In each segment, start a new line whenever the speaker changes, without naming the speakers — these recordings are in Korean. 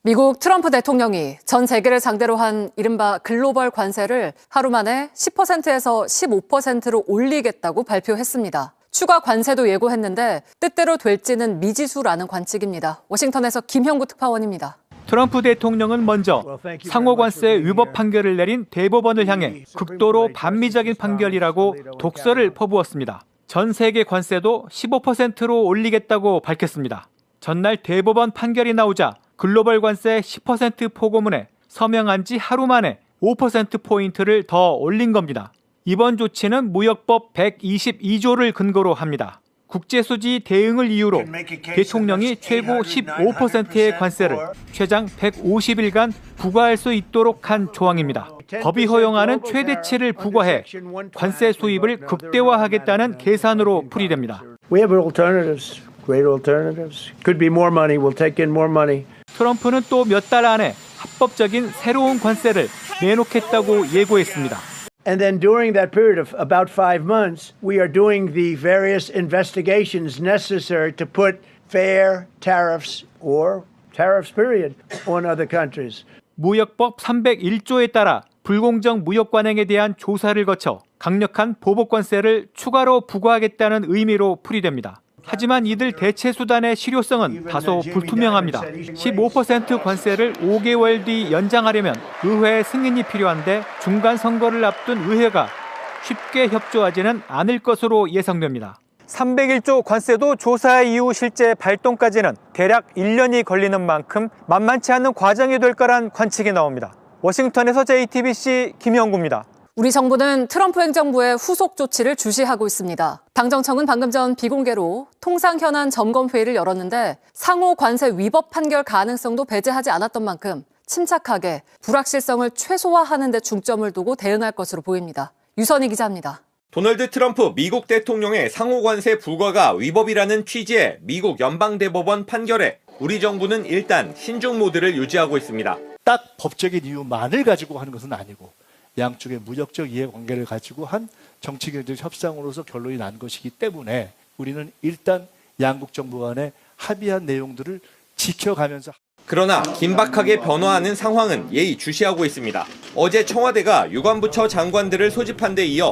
미국 트럼프 대통령이 전 세계를 상대로 한 이른바 글로벌 관세를 하루 만에 10%에서 15%로 올리겠다고 발표했습니다. 추가 관세도 예고했는데 뜻대로 될지는 미지수라는 관측입니다. 워싱턴에서 김형구 특파원입니다.
트럼프 대통령은 먼저 상호관세 위법 판결을 내린 대법원을 향해 극도로 반미적인 판결이라고 독설을 퍼부었습니다. 전 세계 관세도 15%로 올리겠다고 밝혔습니다. 전날 대법원 판결이 나오자 글로벌 관세 10% 포고문에 서명한 지 하루 만에 5%포인트를 더 올린 겁니다. 이번 조치는 무역법 122조를 근거로 합니다. 국제수지 대응을 이유로 대통령이 최고 15%의 관세를 최장 150일간 부과할 수 있도록 한 조항입니다. 법이 허용하는 최대치를 부과해 관세 수입을 극대화하겠다는 계산으로 풀이됩니다.
We have alternatives, great alternatives. Could be more money, we'll take in more money.
트럼프는 또 몇 달 안에 합법적인 새로운 관세를 내놓겠다고 예고했습니다.
And then during that period of about 5 months, we are doing the various investigations necessary to put fair tariffs or tariffs period on other countries.
무역법 301조에 따라 불공정 무역 관행에 대한 조사를 거쳐 강력한 보복 관세를 추가로 부과하겠다는 의미로 풀이됩니다. 하지만 이들 대체 수단의 실효성은 다소 불투명합니다. 15% 관세를 5개월 뒤 연장하려면 의회 승인이 필요한데 중간 선거를 앞둔 의회가 쉽게 협조하지는 않을 것으로 예상됩니다. 301조 관세도 조사 이후 실제 발동까지는 대략 1년이 걸리는 만큼 만만치 않은 과정이 될 거란 관측이 나옵니다. 워싱턴에서 JTBC 김형구입니다.
우리 정부는 트럼프 행정부의 후속 조치를 주시하고 있습니다. 당정청은 방금 전 비공개로 통상현안 점검회의를 열었는데 상호 관세 위법 판결 가능성도 배제하지 않았던 만큼 침착하게 불확실성을 최소화하는 데 중점을 두고 대응할 것으로 보입니다. 유선희 기자입니다.
도널드 트럼프 미국 대통령의 상호관세 불과가 위법이라는 취지의 미국 연방대법원 판결에 우리 정부는 일단 신중 모드를 유지하고 있습니다.
딱 법적인 이유만을 가지고 하는 것은 아니고 양쪽의 무역적 이해관계를 가지고 한 정치경제적 협상으로서 결론이 난 것이기 때문에 우리는 일단 양국 정부 간에 합의한 내용들을 지켜가면서
그러나 긴박하게 변화하는 상황은 예의주시하고 있습니다. 어제 청와대가 유관부처 장관들을 소집한 데 이어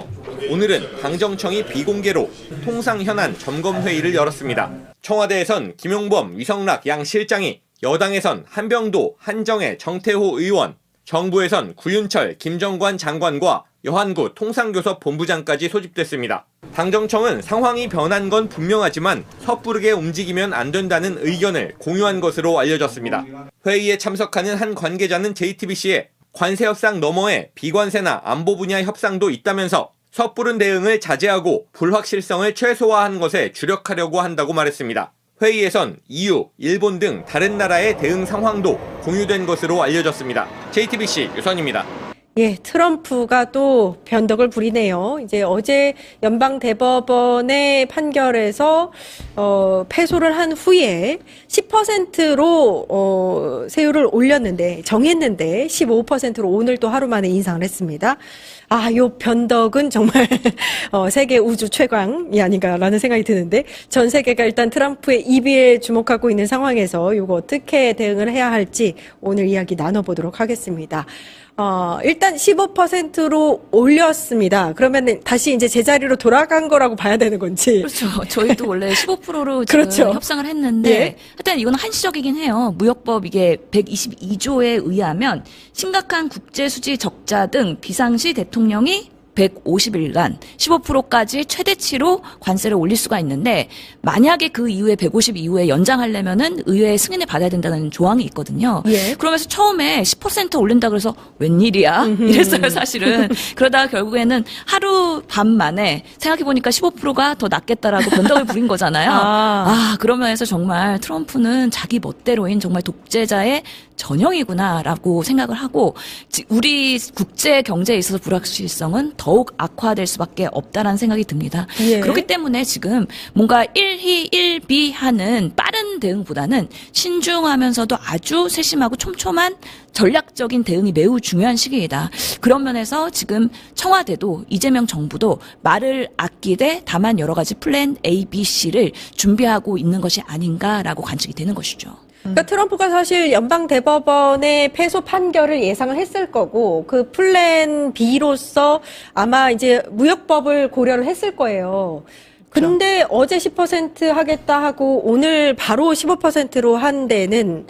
오늘은 당정청이 비공개로 통상현안 점검회의를 열었습니다. 청와대에선 김용범, 위성락 양 실장이, 여당에선 한병도, 한정혜, 정태호 의원, 정부에선 구윤철, 김정관 장관과 여한구 통상교섭 본부장까지 소집됐습니다. 당정청은 상황이 변한 건 분명하지만 섣부르게 움직이면 안 된다는 의견을 공유한 것으로 알려졌습니다. 회의에 참석하는 한 관계자는 JTBC에 관세 협상 너머에 비관세나 안보 분야 협상도 있다면서 섣부른 대응을 자제하고 불확실성을 최소화한 것에 주력하려고 한다고 말했습니다. 회의에선 EU, 일본 등 다른 나라의 대응 상황도 공유된 것으로 알려졌습니다. JTBC 유선입니다.
예, 트럼프가 또 변덕을 부리네요. 이제 어제 연방대법원의 판결에서 패소를 한 후에 10%로 세율을 올렸는데 정했는데 15%로 오늘 또 하루 만에 인상을 했습니다. 아, 요 변덕은 정말 세계 우주 최강이 아닌가라는 생각이 드는데 전 세계가 일단 트럼프의 입에 주목하고 있는 상황에서 이거 어떻게 대응을 해야 할지 오늘 이야기 나눠보도록 하겠습니다. 일단 15%로 올렸습니다. 그러면 다시 이제 제자리로 돌아간 거라고 봐야 되는 건지.
그렇죠. 저희도 원래 15%로 지금
그렇죠.
협상을 했는데
예.
하여튼 이건 한시적이긴 해요. 무역법 이게 122조에 의하면 심각한 국제수지 적자 등 비상시 대통령이 150일간 15%까지 최대치로 관세를 올릴 수가 있는데 만약에 그 이후에 150 이후에 연장하려면은 의회의 승인을 받아야 된다는 조항이 있거든요.
예.
그러면서 처음에 10% 올린다 그래서 웬일이야? 이랬어요, 사실은. 그러다가 결국에는 하루 반 만에 생각해보니까 15%가 더 낫겠다라고 변덕을 부린 거잖아요. 그런 면에서 정말 트럼프는 자기 멋대로인 정말 독재자의 전형이구나라고 생각을 하고 우리 국제 경제에 있어서 불확실성은 더욱 악화될 수밖에 없다라는 생각이 듭니다.
예.
그렇기 때문에 지금 뭔가 일희일비하는 빠른 대응보다는 신중하면서도 아주 세심하고 촘촘한 전략적인 대응이 매우 중요한 시기이다. 그런 면에서 지금 청와대도 이재명 정부도 말을 아끼되 다만 여러 가지 플랜 A, B, C를 준비하고 있는 것이 아닌가라고 관측이 되는 것이죠.
그러니까 트럼프가 사실 연방 대법원의 패소 판결을 예상을 했을 거고 그 플랜 B로서 아마 이제 무역법을 고려를 했을 거예요. 근데 어제 10% 하겠다 하고 오늘 바로 15%로 한 데는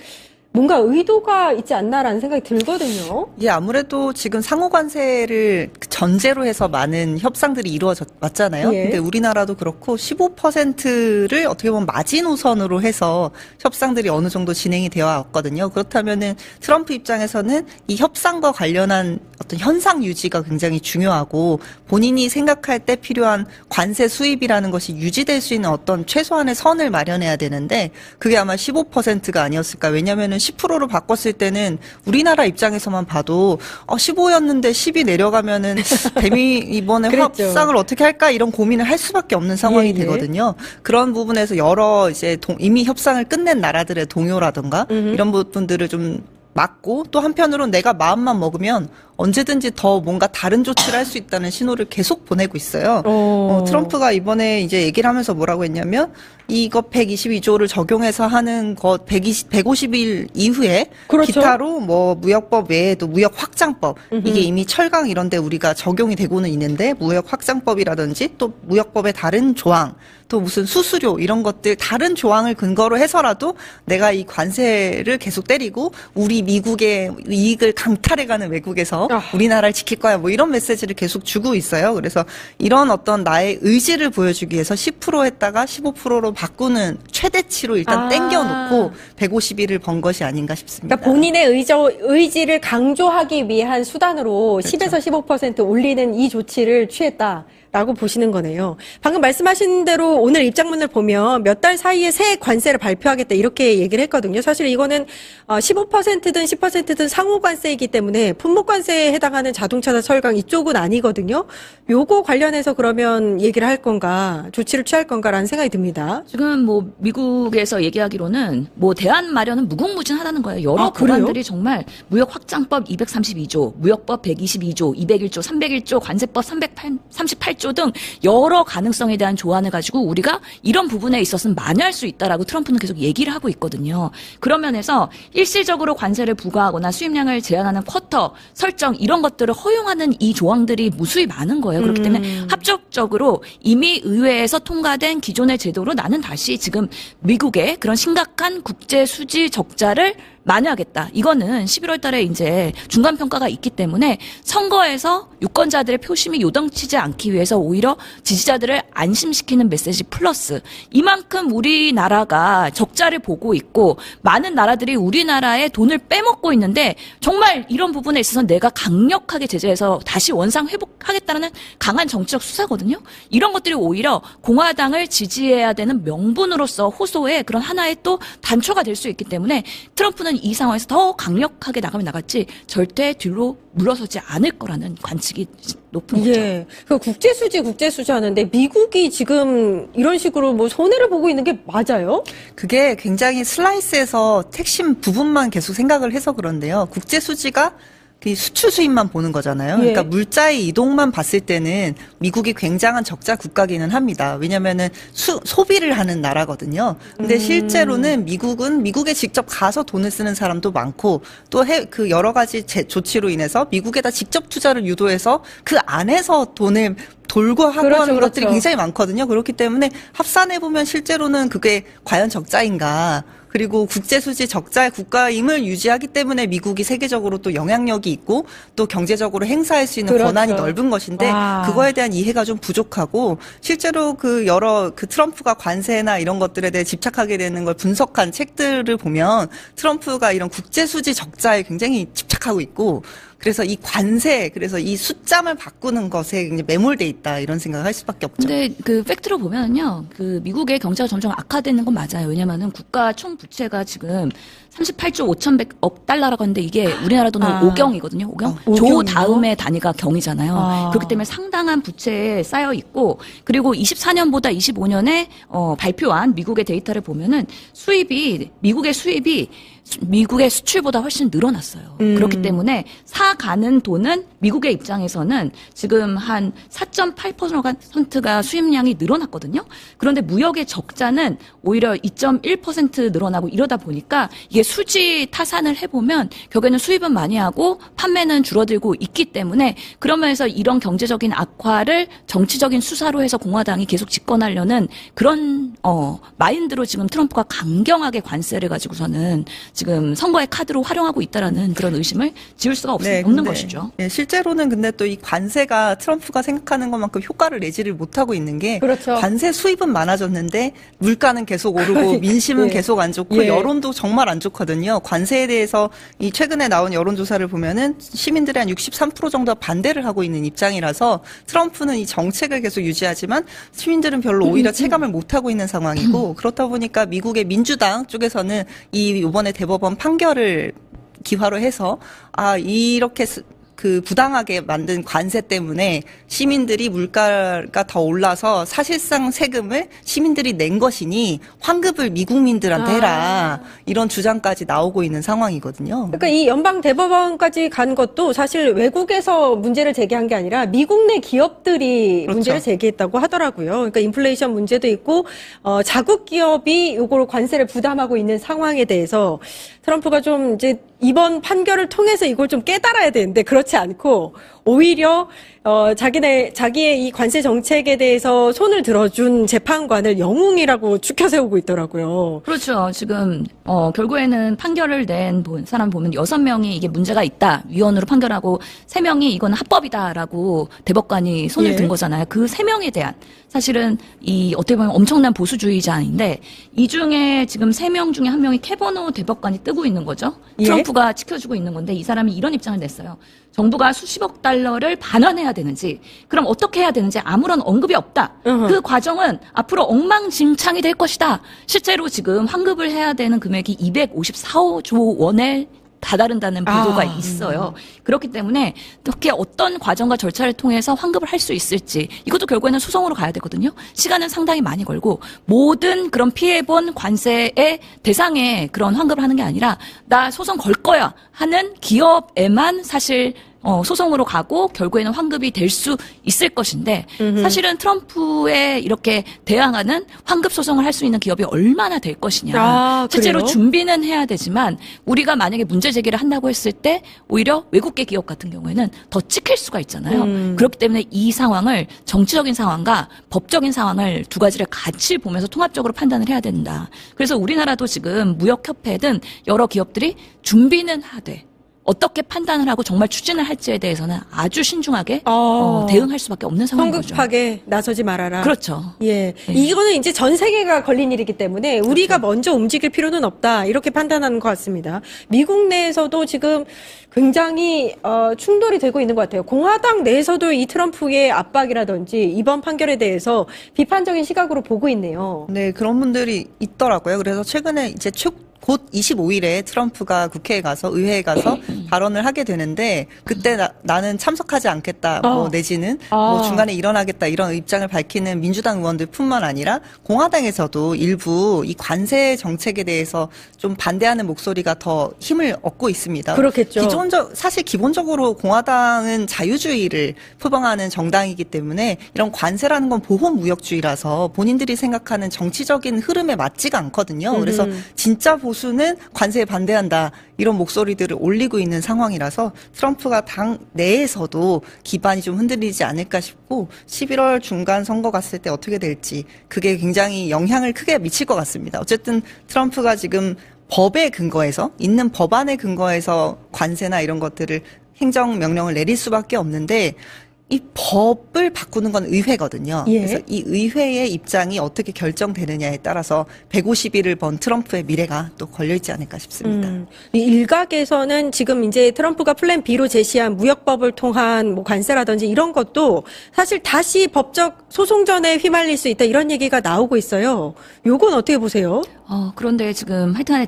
뭔가 의도가 있지 않나라는 생각이 들거든요.
예, 아무래도 지금 상호 관세를 전제로 해서 많은 협상들이 이루어져 왔잖아요.
예.
근데 우리나라도 그렇고 15%를 어떻게 보면 마지노선으로 해서 협상들이 어느 정도 진행이 되어 왔거든요. 그렇다면은 트럼프 입장에서는 이 협상과 관련한 어떤 현상 유지가 굉장히 중요하고 본인이 생각할 때 필요한 관세 수입이라는 것이 유지될 수 있는 어떤 최소한의 선을 마련해야 되는데 그게 아마 15%가 아니었을까. 왜냐면은 10%로 바꿨을 때는 우리나라 입장에서만 봐도 15였는데 10이 내려가면은 대미 이번에
그랬죠.
협상을 어떻게 할까 이런 고민을 할 수밖에 없는 상황이
예, 예.
되거든요. 그런 부분에서 여러 이제 이미 협상을 끝낸 나라들의 동요라든가 이런 부분들을 좀 맞고 또 한편으로는 내가 마음만 먹으면 언제든지 더 뭔가 다른 조치를 할 수 있다는 신호를 계속 보내고 있어요. 트럼프가 이번에 이제 얘기를 하면서 뭐라고 했냐면 이거 122조를 적용해서 하는 것 150일 이후에
그렇죠.
기타로 뭐 무역법 외에도 무역 확장법 이게 이미 철강 이런 데 우리가 적용이 되고는 있는데 무역 확장법이라든지 또 무역법의 다른 조항 또 무슨 수수료 이런 것들 다른 조항을 근거로 해서라도 내가 이 관세를 계속 때리고 우리 미국의 이익을 강탈해가는 외국에서 우리나라를 지킬 거야 뭐 이런 메시지를 계속 주고 있어요. 그래서 이런 어떤 나의 의지를 보여주기 위해서 10% 했다가 15%로 바꾸는 최대치로 일단 땡겨놓고 150일을 번 것이 아닌가 싶습니다.
그러니까 본인의 의지를 강조하기 위한 수단으로 10에서 15% 올리는 이 조치를 취했다라고 보시는 거네요. 방금 말씀하신 대로 오늘 입장문을 보면 몇 달 사이에 새 관세를 발표하겠다 이렇게 얘기를 했거든요. 사실 이거는 15%든 10%든 상호 관세이기 때문에 품목 관세에 해당하는 자동차나 철강 이쪽은 아니거든요. 요거 관련해서 그러면 얘기를 할 건가 조치를 취할 건가라는 생각이 듭니다.
지금 뭐 미국에서 얘기하기로는 뭐 대안 마련은 무궁무진하다는 거예요. 여러
그래요?
법안들이 정말 무역 확장법 232조, 무역법 122조, 201조, 301조, 관세법 338조 등 여러 가능성에 대한 조안을 가지고 우리가 이런 부분에 있어서는 만회할 수 있다라고 트럼프는 계속 얘기를 하고 있거든요. 그런 면에서 일시적으로 관세를 부과하거나 수입량을 제한하는 쿼터 설정 이런 것들을 허용하는 이 조항들이 무수히 많은 거예요. 그렇기 때문에 합적적으로 이미 의회에서 통과된 기존의 제도로 나는 다시 지금 미국의 그런 심각한 국제 수지 적자를 만회하겠다. 이거는 11월 달에 이제 중간 평가가 있기 때문에 선거에서 유권자들의 표심이 요동치지 않기 위해서 오히려 지지자들을 안심시키는 메시지 플러스 이만큼 우리나라가 적자를 보고 있고 많은 나라들이 우리나라의 돈을 빼먹고 있는데 정말 이런 부분에 있어서 내가 강력하게 제재해서 다시 원상 회복하겠다는 강한 정치적 수사거든요. 이런 것들이 오히려 공화당을 지지해야 되는 명분으로서 호소의 그런 하나의 또 단초가 될 수 있기 때문에 트럼프는 이 상황에서 더 강력하게 나가면 나갔지 절대 뒤로 물러서지 않을 거라는 관측이 높은 거죠.
예. 그 국제수지 하는데 미국이 지금 이런 식으로 뭐 손해를 보고 있는 게 맞아요?
그게 굉장히 슬라이스에서 핵심 부분만 계속 생각을 해서 그런데요. 국제수지가 그 수출 수입만 보는 거잖아요.
예.
그러니까 물자의 이동만 봤을 때는 미국이 굉장한 적자 국가기는 합니다. 왜냐면은 소비를 하는 나라거든요. 근데 실제로는 미국에 직접 가서 돈을 쓰는 사람도 많고 또 그 여러 가지 조치로 인해서 미국에다 직접 투자를 유도해서 그 안에서 돈을 돌고 하고
그렇죠,
하는 것들이
그렇죠.
굉장히 많거든요. 그렇기 때문에 합산해 보면 실제로는 그게 과연 적자인가? 그리고 국제수지 적자의 국가임을 유지하기 때문에 미국이 세계적으로 또 영향력이 있고 또 경제적으로 행사할 수 있는
그렇죠.
권한이 넓은 것인데
와.
그거에 대한 이해가 좀 부족하고 실제로 그 여러 그 트럼프가 관세나 이런 것들에 대해 집착하게 되는 걸 분석한 책들을 보면 트럼프가 이런 국제수지 적자에 굉장히 집착하고 있고 그래서 이 관세, 그래서 이 숫자만 바꾸는 것에 굉장히 매몰돼 있다 이런 생각을 할 수밖에 없죠.
근데 그 팩트로 보면은요, 그 미국의 경제가 점점 악화되는 건 맞아요. 왜냐면은 국가 총 부채가 지금 38조 5,100억 달러라고 하는데 이게 우리나라 돈으로 5경이거든요. 5경? 조
5경이요?
다음의 단위가 경이잖아요. 그렇기 때문에 상당한 부채에 쌓여 있고 그리고 24년보다 25년에 발표한 미국의 데이터를 보면은 미국의 수입이 미국의 수출보다 훨씬 늘어났어요. 그렇기 때문에 사가는 돈은 미국의 입장에서는 지금 한 4.8%가 수입량이 늘어났거든요. 그런데 무역의 적자는 오히려 2.1% 늘어나고 이러다 보니까 이게 수지 타산을 해보면 결국에는 수입은 많이 하고 판매는 줄어들고 있기 때문에 그러면서 이런 경제적인 악화를 정치적인 수사로 해서 공화당이 계속 집권하려는 그런 마인드로 지금 트럼프가 강경하게 관세를 가지고서는 지금 선거의 카드로 활용하고 있다라는 그런 의심을 지울 수가 없는
근데,
것이죠.
예, 실제로는 근데 또 이 관세가 트럼프가 생각하는 것만큼 효과를 내지를 못하고 있는 게
그렇죠.
관세 수입은 많아졌는데 물가는 계속 오르고 민심은
예.
계속 안 좋고
예.
여론도 정말 안 좋거든요. 관세에 대해서 이 최근에 나온 여론조사를 보면은 시민들의 한 63% 정도가 반대를 하고 있는 입장이라서 트럼프는 이 정책을 계속 유지하지만 시민들은 별로 오히려 체감을 못하고 있는 상황이고 그렇다 보니까 미국의 민주당 쪽에서는 이 이번에 대법원 판결을 기화로 해서 이렇게 그 부당하게 만든 관세 때문에 시민들이 물가가 더 올라서 사실상 세금을 시민들이 낸 것이니 환급을 미국민들한테 해라. 이런 주장까지 나오고 있는 상황이거든요.
그러니까 이 연방 대법원까지 간 것도 사실 외국에서 문제를 제기한 게 아니라 미국 내 기업들이
그렇죠.
문제를 제기했다고 하더라고요. 그러니까 인플레이션 문제도 있고 자국 기업이 요걸 관세를 부담하고 있는 상황에 대해서 트럼프가 좀 이제 이번 판결을 통해서 이걸 좀 깨달아야 되는데 그렇지 않고 오히려 자기의 이 관세 정책에 대해서 손을 들어준 재판관을 영웅이라고 추켜 세우고 있더라고요.
그렇죠. 지금 결국에는 판결을 낸 사람 보면 6명이 이게 문제가 있다 위헌으로 판결하고 3명이 이건 합법이다라고 대법관이 손을
예.
든 거잖아요. 그 3명에 대한 사실은 이 어떻게 보면 엄청난 보수주의자인데 이 중에 지금 3명 중에 1명이 캐버노 대법관이 뜨고 있는 거죠.
예.
트럼프가 지켜주고 있는 건데 이 사람이 이런 입장을 냈어요. 정부가 수십억 달러를 반환해야 되는지 그럼 어떻게 해야 되는지 아무런 언급이 없다. 그 과정은 앞으로 엉망진창이 될 것이다. 실제로 지금 환급을 해야 되는 금액이 254조 원에 다다른다는 보도가 있어요. 그렇기 때문에 어떻게 어떤 과정과 절차를 통해서 환급을 할 수 있을지 이것도 결국에는 소송으로 가야 되거든요. 시간은 상당히 많이 걸고 모든 그런 피해본 관세의 대상에 그런 환급을 하는 게 아니라 나 소송 걸 거야 하는 기업에만 사실 소송으로 가고 결국에는 환급이 될 수 있을 것인데 사실은 트럼프에 이렇게 대항하는 환급 소송을 할 수 있는 기업이 얼마나 될 것이냐. 실제로
그래요?
준비는 해야 되지만 우리가 만약에 문제 제기를 한다고 했을 때 오히려 외국계 기업 같은 경우에는 더 찍힐 수가 있잖아요. 그렇기 때문에 이 상황을 정치적인 상황과 법적인 상황을 두 가지를 같이 보면서 통합적으로 판단을 해야 된다. 그래서 우리나라도 지금 무역협회든 여러 기업들이 준비는 하되 어떻게 판단을 하고 정말 추진을 할지에 대해서는 아주 신중하게 대응할 수밖에 없는 상황인 거죠.
성급하게 나서지 말아라.
그렇죠.
예. 이거는 이제 전 세계가 걸린 일이기 때문에 우리가 먼저 움직일 필요는 없다. 이렇게 판단하는 것 같습니다. 미국 내에서도 지금 굉장히 충돌이 되고 있는 것 같아요. 공화당 내에서도 이 트럼프의 압박이라든지 이번 판결에 대해서 비판적인 시각으로 보고 있네요.
네, 그런 분들이 있더라고요. 그래서 최근에 이제 곧 25일에 트럼프가 국회에 가서 의회에 가서 발언을 하게 되는데 그때 나는 참석하지 않겠다. 뭐 내지는 뭐 중간에 일어나겠다 이런 입장을 밝히는 민주당 의원들뿐만 아니라 공화당에서도 일부 이 관세 정책에 대해서 좀 반대하는 목소리가 더 힘을 얻고 있습니다.
그렇겠죠.
사실 기본적으로 공화당은 자유주의를 표방하는 정당이기 때문에 이런 관세라는 건 보호무역주의라서 본인들이 생각하는 정치적인 흐름에 맞지가 않거든요. 그래서 진짜 보수는 관세에 반대한다 이런 목소리들을 올리고 있는 상황이라서 트럼프가 당 내에서도 기반이 좀 흔들리지 않을까 싶고 11월 중간 선거 갔을 때 어떻게 될지 그게 굉장히 영향을 크게 미칠 것 같습니다. 어쨌든 트럼프가 지금 법에 근거해서 있는 법안에 근거해서 관세나 이런 것들을 행정명령을 내릴 수밖에 없는데 이 법을 바꾸는 건 의회거든요.
예.
그래서 이 의회의 입장이 어떻게 결정되느냐에 따라서 150일을 번 트럼프의 미래가 또 걸려있지 않을까 싶습니다.
이 일각에서는 지금 이제 트럼프가 플랜 B로 제시한 무역법을 통한 뭐 관세라든지 이런 것도 사실 다시 법적 소송전에 휘말릴 수 있다 이런 얘기가 나오고 있어요. 요건 어떻게 보세요?
그런데 지금 하여튼간에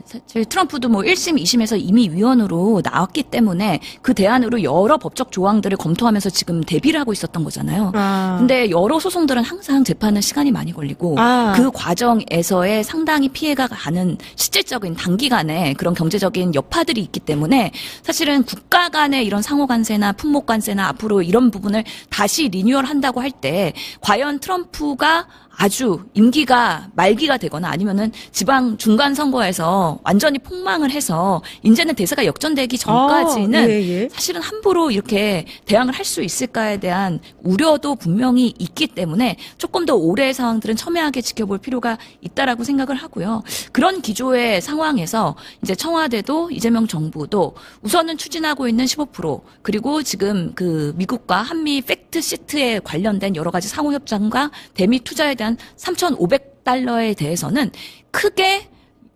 사실 트럼프도 뭐 1심, 2심에서 이미 위헌으로 나왔기 때문에 그 대안으로 여러 법적 조항들을 검토하면서 준비하면서 지금 대비를 하고 있었던 거잖아요.
아.
근데 여러 소송들은 항상 재판은 시간이 많이 걸리고
아.
그 과정에서의 상당히 피해가 가는 실질적인 단기간에 그런 경제적인 여파들이 있기 때문에 사실은 국가 간의 이런 상호관세나 품목관세나 앞으로 이런 부분을 다시 리뉴얼한다고 할 때 과연 트럼프가 아주 임기가 말기가 되거나 아니면은 지방 중간 선거에서 완전히 폭망을 해서 이제는 대세가 역전되기 전까지는
아, 예, 예.
사실은 함부로 이렇게 대항을 할 수 있을까에 대한 우려도 분명히 있기 때문에 조금 더 올해의 상황들은 첨예하게 지켜볼 필요가 있다라고 생각을 하고요. 그런 기조의 상황에서 이제 청와대도 이재명 정부도 우선은 추진하고 있는 15% 그리고 지금 그 미국과 한미 팩트 시트에 관련된 여러 가지 상호 협정과 대미 투자에 대한 3,500달러에 대해서는 크게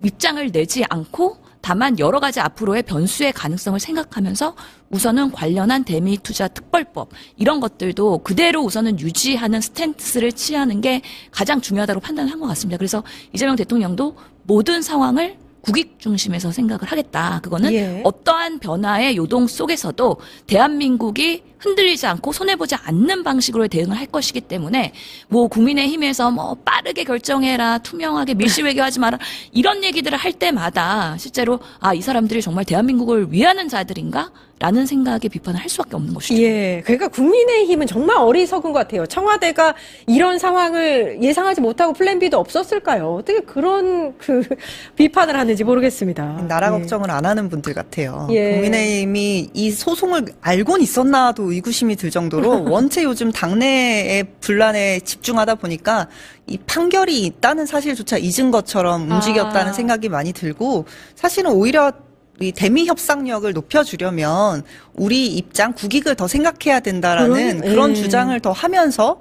입장을 내지 않고 다만 여러 가지 앞으로의 변수의 가능성을 생각하면서 우선은 관련한 대미 투자 특별법 이런 것들도 그대로 우선은 유지하는 스탠스를 취하는 게 가장 중요하다고 판단한 것 같습니다. 그래서 이재명 대통령도 모든 상황을 국익 중심에서 생각을 하겠다. 그거는
예.
어떠한 변화의 요동 속에서도 대한민국이 흔들리지 않고 손해보지 않는 방식으로 대응을 할 것이기 때문에 뭐 국민의힘에서 뭐 빠르게 결정해라, 투명하게 밀실 외교하지 마라 이런 얘기들을 할 때마다 실제로 아, 이 사람들이 정말 대한민국을 위하는 자들인가? 라는 생각에 비판을 할 수밖에 없는 것이죠.
예. 그러니까 국민의힘은 정말 어리석은 것 같아요. 청와대가 이런 상황을 예상하지 못하고 플랜 B도 없었을까요? 어떻게 그런 비판을 하는지 모르겠습니다.
나라
예.
걱정을 안 하는 분들 같아요.
예.
국민의힘이 이 소송을 알고는 있었나도 의구심이 들 정도로 원체 요즘 당내의 분란에 집중하다 보니까 이 판결이 있다는 사실조차 잊은 것처럼 움직였다는 생각이 많이 들고 사실은 오히려 이 대미 협상력을 높여주려면 우리 입장 국익을 더 생각해야 된다라는 그런 주장을 더 하면서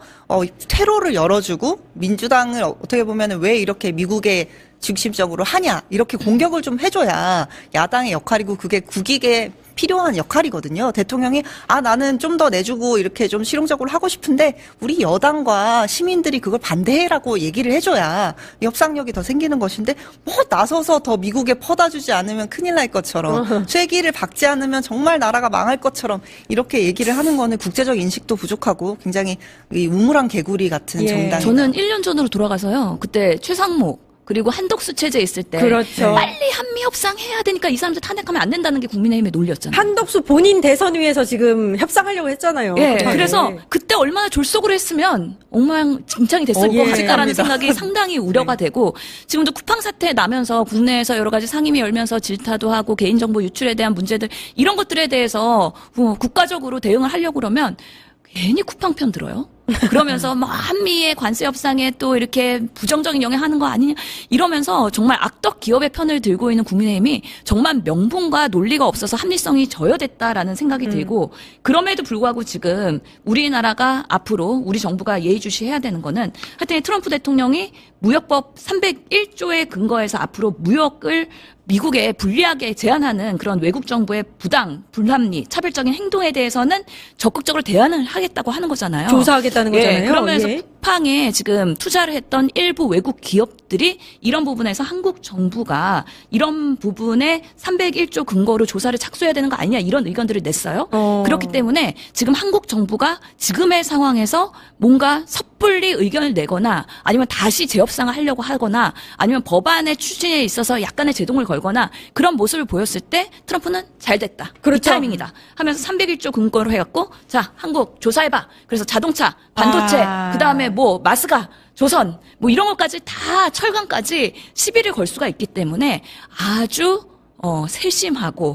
퇴로를 열어주고 민주당을 어떻게 보면 왜 이렇게 미국에 중심적으로 하냐 이렇게 공격을 좀 해줘야 야당의 역할이고 그게 국익에 필요한 역할이거든요. 대통령이 나는 좀 더 내주고 이렇게 좀 실용적으로 하고 싶은데 우리 여당과 시민들이 그걸 반대해라고 얘기를 해줘야 협상력이 더 생기는 것인데 뭐 나서서 더 미국에 퍼다주지 않으면 큰일 날 것처럼 쐐기를 박지 않으면 정말 나라가 망할 것처럼 이렇게 얘기를 하는 거는 국제적 인식도 부족하고 굉장히 이 우물안 개구리 같은
예.
정당이다.
저는 1년 전으로 돌아가서요. 그때 최상목 그리고 한덕수 체제 있을 때
그렇죠.
빨리 한미 협상해야 되니까 이 사람들 탄핵하면 안 된다는 게 국민의힘의 논리였잖아요.
한덕수 본인 대선 위에서 지금 협상하려고 했잖아요.
예,
네.
그래서 그때 얼마나 졸속으로 했으면 엉망진창이 됐을 것
예.
같을까라는 생각이 상당히 우려가 되고 지금도 쿠팡 사태 나면서 국내에서 여러 가지 상임위 열면서 질타도 하고 개인정보 유출에 대한 문제들 이런 것들에 대해서 국가적으로 대응을 하려고 그러면 괜히 쿠팡 편 들어요. 그러면서 뭐 한미의 관세 협상에 또 이렇게 부정적인 영향하는 거 아니냐 이러면서 정말 악덕 기업의 편을 들고 있는 국민의힘이 정말 명분과 논리가 없어서 합리성이 저여됐다라는 생각이 들고 그럼에도 불구하고 지금 우리나라가 앞으로 우리 정부가 예의주시해야 되는 거는 하여튼 트럼프 대통령이 무역법 301조에 근거해서 앞으로 무역을 미국에 불리하게 제한하는 그런 외국 정부의 부당, 불합리, 차별적인 행동에 대해서는 적극적으로 대안을 하겠다고 하는 거잖아요.
조사하겠다는 거잖아요.
예, 그러면서
예.
쿠팡에 지금 투자를 했던 일부 외국 기업들이 이런 부분에서 한국 정부가 이런 부분에 301조 근거로 조사를 착수해야 되는 거 아니냐 이런 의견들을 냈어요. 그렇기 때문에 지금 한국 정부가 지금의 상황에서 뭔가 섣불리 의견을 내거나 아니면 다시 재협상을 하려고 하거나 아니면 법안의 추진에 있어서 약간의 제동을 걸거나 그런 모습을 보였을 때 트럼프는 잘 됐다.
그렇죠.
이 타이밍이다. 하면서 301조 근거로 해갖고 자 한국 조사해봐. 그래서 자동차, 반도체, 그다음에 뭐 마스가, 조선 뭐 이런 것까지 다 철강까지 시비를 걸 수가 있기 때문에 아주 세심하고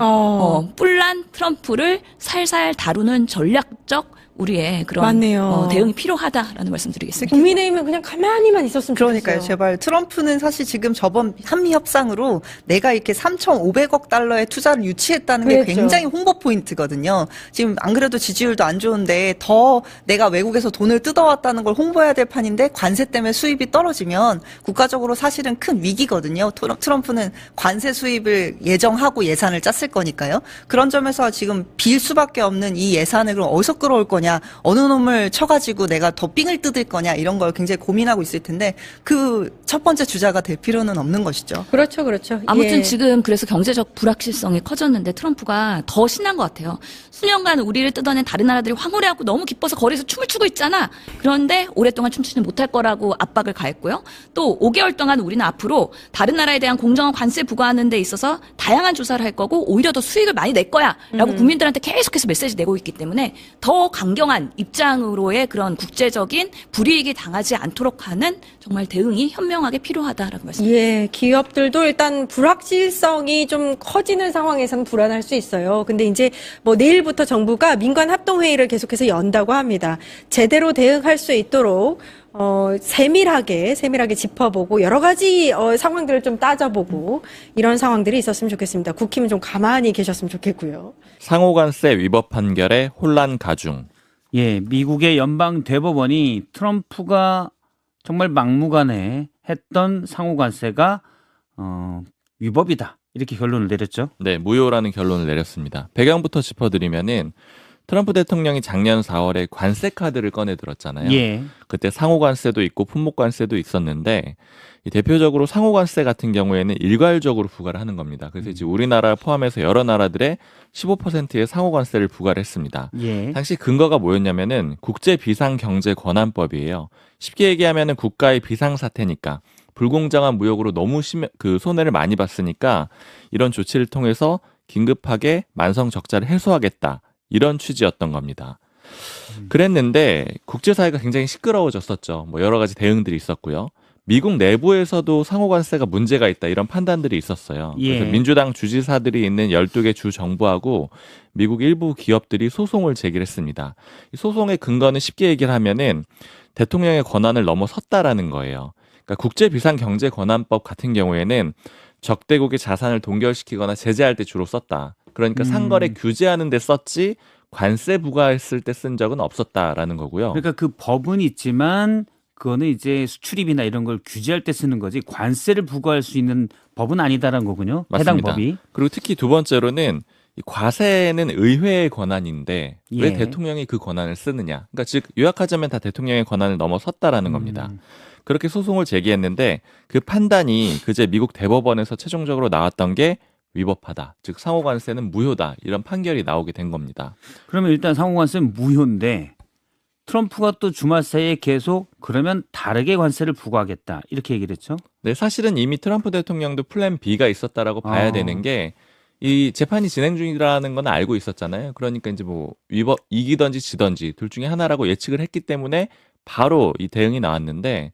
뿔난 트럼프를 살살 다루는 전략적 우리의 그런
맞네요.
대응이 필요하다라는 말씀드리겠습니다.
국민의힘은 그냥 가만히만 있었으면
그러니까요.
좋겠어요.
제발 트럼프는 사실 지금 저번 한미 협상으로 내가 이렇게 3,500억 달러의 투자를 유치했다는 게
그랬죠.
굉장히 홍보 포인트거든요. 지금 안 그래도 지지율도 안 좋은데 더 내가 외국에서 돈을 뜯어왔다는 걸 홍보해야 될 판인데 관세 때문에 수입이 떨어지면 국가적으로 사실은 큰 위기거든요. 트럼프는 관세 수입을 예정하고 예산을 짰을 거니까요. 그런 점에서 지금 빌 수밖에 없는 이 예산을 그럼 어디서 끌어올 거냐 거냐, 어느 놈을 쳐가지고 내가 더 삥을 뜯을 거냐 이런 걸 굉장히 고민하고 있을 텐데 그 첫 번째 주자가 될 필요는 없는 것이죠.
그렇죠, 그렇죠.
아무튼
예.
지금 그래서 경제적 불확실성이 커졌는데 트럼프가 더 신난 것 같아요. 수년간 우리를 뜯어낸 다른 나라들이 황홀해하고 너무 기뻐서 거리에서 춤을 추고 있잖아. 그런데 오랫동안 춤추지 못할 거라고 압박을 가했고요. 또 5개월 동안 우리는 앞으로 다른 나라에 대한 공정한 관세 부과하는 데 있어서 다양한 조사를 할 거고 오히려 더 수익을 많이 낼 거야 라고 국민들한테 계속해서 메시지 내고 있기 때문에 더 강경한 입장으로의 그런 국제적인 불이익이 당하지 않도록 하는 정말 대응이 현명하게 필요하다라고 말씀드립니다.
예, 기업들도 일단 불확실성이 좀 커지는 상황에서는 불안할 수 있어요. 근데 이제 뭐 내일부터 정부가 민관 합동회의를 계속해서 연다고 합니다. 제대로 대응할 수 있도록 세밀하게 짚어보고 여러 가지 상황들을 좀 따져보고 이런 상황들이 있었으면 좋겠습니다. 국힘은 좀 가만히 계셨으면 좋겠고요.
상호관세 위법 판결에 혼란 가중.
예, 미국의 연방 대법원이 트럼프가 정말 막무가내 했던 상호관세가 위법이다 이렇게 결론을 내렸죠.
네, 무효라는 결론을 내렸습니다. 배경부터 짚어드리면은 트럼프 대통령이 작년 4월에 관세 카드를 꺼내 들었잖아요.
예.
그때 상호관세도 있고 품목관세도 있었는데 이 대표적으로 상호관세 같은 경우에는 일괄적으로 부과를 하는 겁니다. 그래서 이제 우리나라 포함해서 여러 나라들의 15%의 상호관세를 부과를 했습니다.
예.
당시 근거가 뭐였냐면은 국제비상경제권한법이에요. 쉽게 얘기하면은 국가의 비상사태니까 불공정한 무역으로 너무 손해를 많이 봤으니까 이런 조치를 통해서 긴급하게 만성 적자를 해소하겠다. 이런 취지였던 겁니다. 그랬는데 국제사회가 굉장히 시끄러워졌었죠. 뭐 여러 가지 대응들이 있었고요. 미국 내부에서도 상호관세가 문제가 있다 이런 판단들이 있었어요.
예.
그래서 민주당 주지사들이 있는 12개 주 정부하고 미국 일부 기업들이 소송을 제기했습니다. 이 소송의 근거는 쉽게 얘기를 하면은 대통령의 권한을 넘어섰다라는 거예요. 그러니까 국제비상경제권한법 같은 경우에는 적대국의 자산을 동결시키거나 제재할 때 주로 썼다. 그러니까 상거래 규제하는 데 썼지 관세 부과했을 때 쓴 적은 없었다라는 거고요.
그러니까 그 법은 있지만 그거는 이제 수출입이나 이런 걸 규제할 때 쓰는 거지 관세를 부과할 수 있는 법은 아니다라는 거군요.
맞습니다.
해당 법이.
그리고 특히 두 번째로는 이 과세는 의회의 권한인데 왜
예.
대통령이 그 권한을 쓰느냐. 그러니까 즉 요약하자면 다 대통령의 권한을 넘어섰다라는 겁니다. 그렇게 소송을 제기했는데 그 판단이 그제 미국 대법원에서 최종적으로 나왔던 게 위법하다. 즉 상호관세는 무효다. 이런 판결이 나오게 된 겁니다.
그러면 일단 상호관세는 무효인데 트럼프가 또 주말 사이에 계속 그러면 다르게 관세를 부과하겠다. 이렇게 얘기를 했죠.
네, 사실은 이미 트럼프 대통령도 플랜 B가 있었다라고 봐야 되는 게 이 재판이 진행 중이라는 건 알고 있었잖아요. 그러니까 이제 뭐 이기든지 지든지 둘 중에 하나라고 예측을 했기 때문에 바로 이 대응이 나왔는데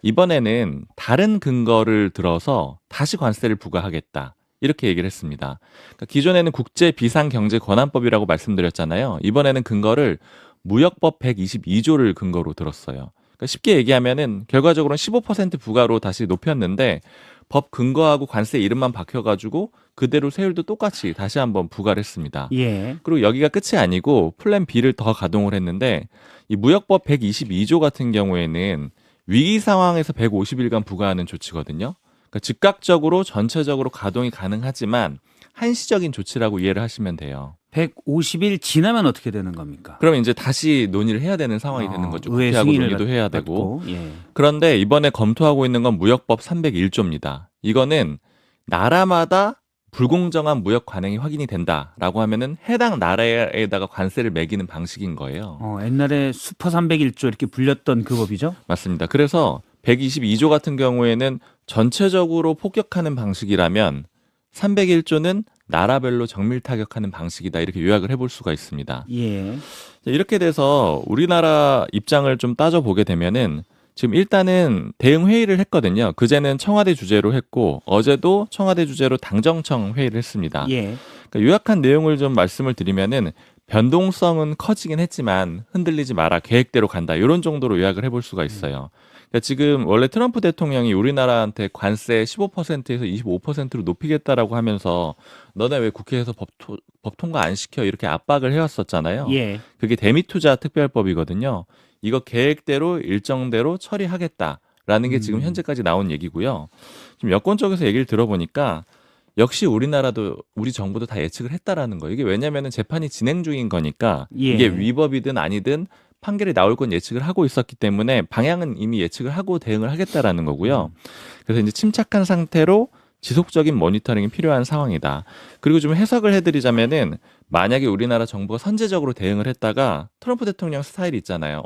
이번에는 다른 근거를 들어서 다시 관세를 부과하겠다. 이렇게 얘기를 했습니다. 그러니까 기존에는 국제비상경제권한법이라고 말씀드렸잖아요. 이번에는 근거를 무역법 122조를 근거로 들었어요. 그러니까 쉽게 얘기하면은 결과적으로는 15% 부과로 다시 높였는데 법 근거하고 관세 이름만 바뀌어가지고 그대로 세율도 똑같이 다시 한번 부과를 했습니다.
예.
그리고 여기가 끝이 아니고 플랜 B를 더 가동을 했는데 이 무역법 122조 같은 경우에는 위기 상황에서 150일간 부과하는 조치거든요. 그러니까 즉각적으로 전체적으로 가동이 가능하지만 한시적인 조치라고 이해를 하시면 돼요.
150일 지나면 어떻게 되는 겁니까?
그러면 이제 다시 논의를 해야 되는 상황이 되는 거죠.
의회
국회하고
승인을
논의도 해야 되고.
받고, 예.
그런데 이번에 검토하고 있는 건 무역법 301조입니다. 이거는 나라마다 불공정한 무역 관행이 확인이 된다라고 하면은 해당 나라에다가 관세를 매기는 방식인 거예요.
옛날에 슈퍼 301조 이렇게 불렸던 그 법이죠?
맞습니다. 그래서 122조 같은 경우에는 전체적으로 폭격하는 방식이라면 301조는 나라별로 정밀 타격하는 방식이다. 이렇게 요약을 해볼 수가 있습니다.
예.
이렇게 돼서 우리나라 입장을 좀 따져보게 되면은 지금 일단은 대응 회의를 했거든요. 그제는 청와대 주재로 했고 어제도 청와대 주재로 당정청 회의를 했습니다.
예.
그러니까 요약한 내용을 좀 말씀을 드리면은 변동성은 커지긴 했지만 흔들리지 마라. 계획대로 간다. 이런 정도로 요약을 해볼 수가 있어요. 그러니까 지금 원래 트럼프 대통령이 우리나라한테 관세 15%에서 25%로 높이겠다라고 하면서 너네 왜 국회에서 법 통과 안 시켜 이렇게 압박을 해왔었잖아요.
예.
그게 대미투자 특별법이거든요. 이거 계획대로 일정대로 처리하겠다라는 게 지금 현재까지 나온 얘기고요. 지금 여권 쪽에서 얘기를 들어보니까
역시 우리나라도 우리 정부도 다 예측을 했다라는 거예요. 이게 왜냐하면 재판이 진행 중인 거니까
예.
이게 위법이든 아니든 판결이 나올 건 예측을 하고 있었기 때문에 방향은 이미 예측을 하고 대응을 하겠다라는 거고요. 그래서 이제 침착한 상태로 지속적인 모니터링이 필요한 상황이다. 그리고 좀 해석을 해드리자면은 만약에 우리나라 정부가 선제적으로 대응을 했다가 트럼프 대통령 스타일이 있잖아요.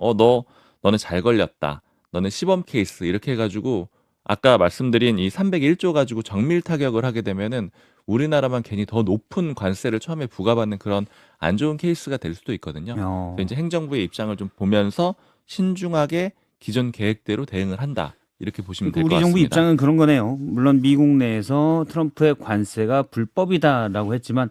너는 잘 걸렸다. 너는 시범 케이스 이렇게 해가지고 아까 말씀드린 이 301조 가지고 정밀 타격을 하게 되면은 우리나라만 괜히 더 높은 관세를 처음에 부과받는 그런 안 좋은 케이스가 될 수도 있거든요. 그래서 이제 행정부의 입장을 좀 보면서 신중하게 기존 계획대로 대응을 한다. 이렇게 보시면 될 것
우리
같습니다.
정부 입장은 그런 거네요. 물론 미국 내에서 트럼프의 관세가 불법이다라고 했지만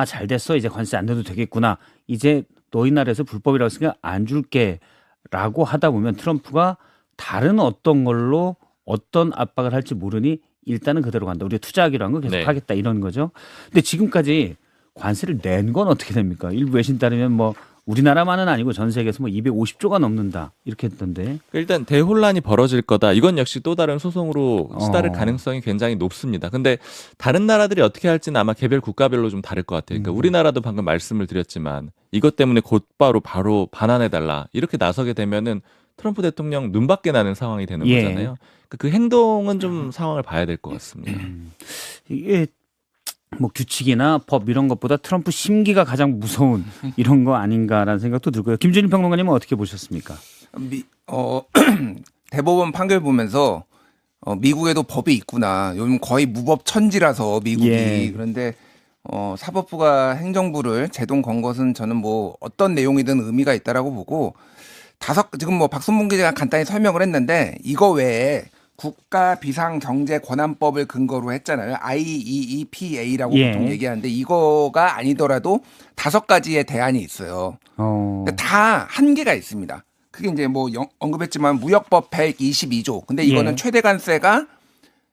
잘 됐어. 이제 관세 안 내도 되겠구나. 이제 너희 나라에서 불법이라고 했으니까 안 줄게라고 하다 보면 트럼프가 다른 어떤 걸로 어떤 압박을 할지 모르니 일단은 그대로 간다. 우리가 투자하기로 한 거 계속
네.
하겠다 이런 거죠. 근데 지금까지 관세를 낸 건 어떻게 됩니까? 일부 외신 따르면 뭐 우리나라만은 아니고 전 세계에서 뭐 250조가 넘는다 이렇게 했던데.
일단 대혼란이 벌어질 거다. 이건 역시 또 다른 소송으로 치달을 가능성이 굉장히 높습니다. 근데 다른 나라들이 어떻게 할지는 아마 개별 국가별로 좀 다를 것 같아요. 그러니까 우리나라도 방금 말씀을 드렸지만 이것 때문에 곧바로 바로 반환해달라 이렇게 나서게 되면은 트럼프 대통령 눈밖에 나는 상황이 되는
예.
거잖아요. 그러니까 그 행동은 좀 상황을 봐야 될 것 같습니다.
이게 뭐 규칙이나 법 이런 것보다 트럼프 심기가 가장 무서운 이런 거 아닌가라는 생각도 들고요. 김준일 평론가님은 어떻게 보셨습니까?
대법원 판결 보면서 미국에도 법이 있구나. 요즘 거의 무법천지라서 미국이.
예.
그런데 사법부가 행정부를 제동 건 것은 저는 뭐 어떤 내용이든 의미가 있다라고 보고 지금 뭐 박순봉 기자가 간단히 설명을 했는데 이거 외에 국가 비상 경제 권한법을 근거로 했잖아요. IEEPA라고
예.
보통 얘기하는데 이거가 아니더라도 5가지의 대안이 있어요. 근데 다 한계가 있습니다. 그게 이제 뭐 언급했지만 무역법 122조. 근데 이거는
예.
최대 관세가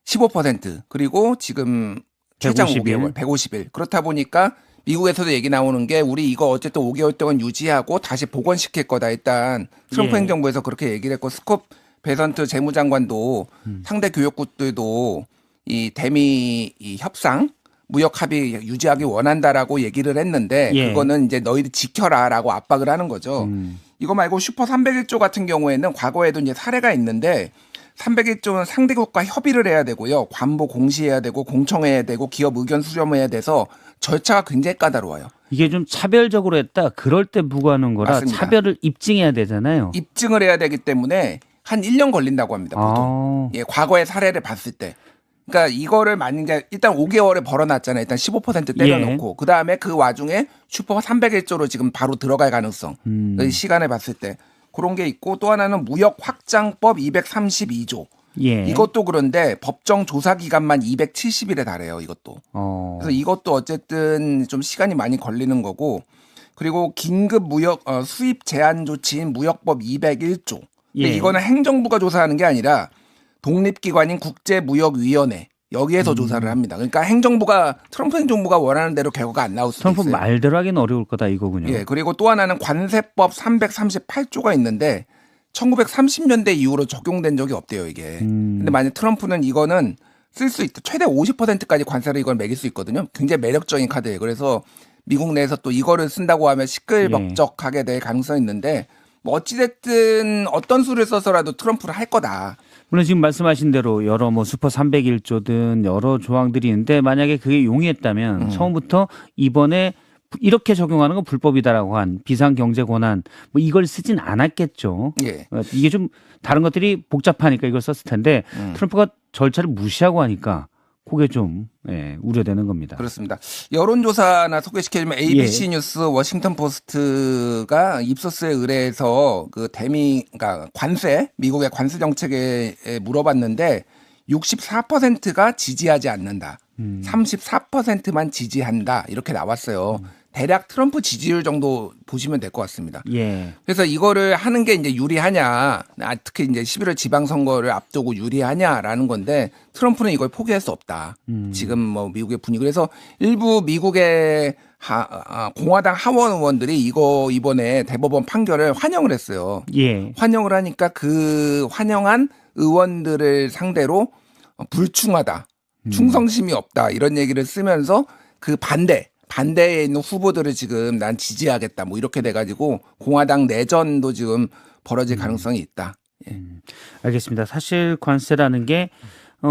15% 그리고 지금 최장 5개월, 150일. 그렇다 보니까 미국에서도 얘기 나오는 게 우리 이거 어쨌든 5개월 동안 유지하고 다시 복원시킬 거다. 일단 트럼프
예.
행정부에서 그렇게 얘기를 했고 스콧 베선트 재무장관도 상대 교역국들도 이 대미 이 협상 무역 합의 유지하기 원한다라고 얘기를 했는데
예.
그거는 이제 너희들 지켜라라고 압박을 하는 거죠. 이거 말고 슈퍼 301조 같은 경우에는 과거에도 이제 사례가 있는데 301조는 상대국과 협의를 해야 되고요. 관보 공시해야 되고 공청해야 되고 기업 의견 수렴해야 돼서 절차가 굉장히 까다로워요.
이게 좀 차별적으로 했다. 그럴 때 부과하는 거라
맞습니다.
차별을 입증해야 되잖아요.
입증을 해야 되기 때문에 한 1년 걸린다고 합니다. 보통. 예, 과거의 사례를 봤을 때. 그러니까 이거를 만약에 일단 5개월에 벌어놨잖아요. 일단 15% 때려놓고
예.
그다음에 그 와중에 슈퍼 301조로 지금 바로 들어갈 가능성. 시간을 봤을 때. 그런 게 있고 또 하나는 무역 확장법 232조.
예.
이것도 그런데 법정 조사 기간만 270일에 달해요. 이것도. 그래서 이것도 어쨌든 좀 시간이 많이 걸리는 거고 그리고 긴급 무역 수입 제한 조치인 무역법 201조. 근데
예.
이거는 행정부가 조사하는 게 아니라 독립기관인 국제무역위원회 여기에서 조사를 합니다. 그러니까 트럼프 행정부가 원하는 대로 결과가 안 나올 수도
트럼프
있어요.
말대로 하기는 어려울 거다 이거군요.
예, 그리고 또 하나는 관세법 338조가 있는데 1930년대 이후로 적용된 적이 없대요, 이게. 근데 만약 트럼프는 이거는 쓸 수 있다. 최대 50%까지 관세를 이걸 매길 수 있거든요. 굉장히 매력적인 카드예요. 그래서 미국 내에서 또 이거를 쓴다고 하면 시끌벅적하게 될 가능성이 있는데 뭐 어찌됐든 어떤 수를 써서라도 트럼프를 할 거다.
물론 지금 말씀하신 대로 여러 뭐 슈퍼 301조든 여러 조항들이 있는데 만약에 그게 용이했다면 처음부터 이번에 이렇게 적용하는 건 불법이다라고 한 비상경제 권한 뭐 이걸 쓰진 않았겠죠.
예.
이게 좀 다른 것들이 복잡하니까 이걸 썼을 텐데 트럼프가 절차를 무시하고 하니까 그게 좀 우려되는 겁니다.
그렇습니다. 여론조사나 소개시켜주면 ABC 뉴스, 워싱턴 포스트가 입소스에 의뢰해서 그 그러니까 미국의 관세 정책에 물어봤는데 64%가 지지하지 않는다. 34%만 지지한다. 이렇게 나왔어요. 대략 트럼프 지지율 정도 보시면 될 것 같습니다.
예.
그래서 이거를 하는 게 이제 유리하냐, 특히 이제 11월 지방선거를 앞두고 유리하냐라는 건데 트럼프는 이걸 포기할 수 없다. 지금 뭐 미국의 분위기. 그래서 일부 미국의 공화당 하원 의원들이 이거 이번에 대법원 판결을 환영을 했어요.
예.
환영을 하니까 그 환영한 의원들을 상대로 불충하다. 충성심이 없다 이런 얘기를 쓰면서 그 반대에 있는 후보들을 지금 난 지지하겠다 뭐 이렇게 돼가지고 공화당 내전도 지금 벌어질 가능성이 있다. 예.
알겠습니다. 사실 관세라는 게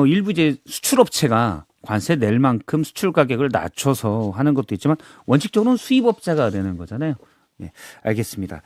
일부 이제 수출업체가 관세 낼 만큼 수출 가격을 낮춰서 하는 것도 있지만 원칙적으로는 수입업자가 되는 거잖아요. 예, 알겠습니다.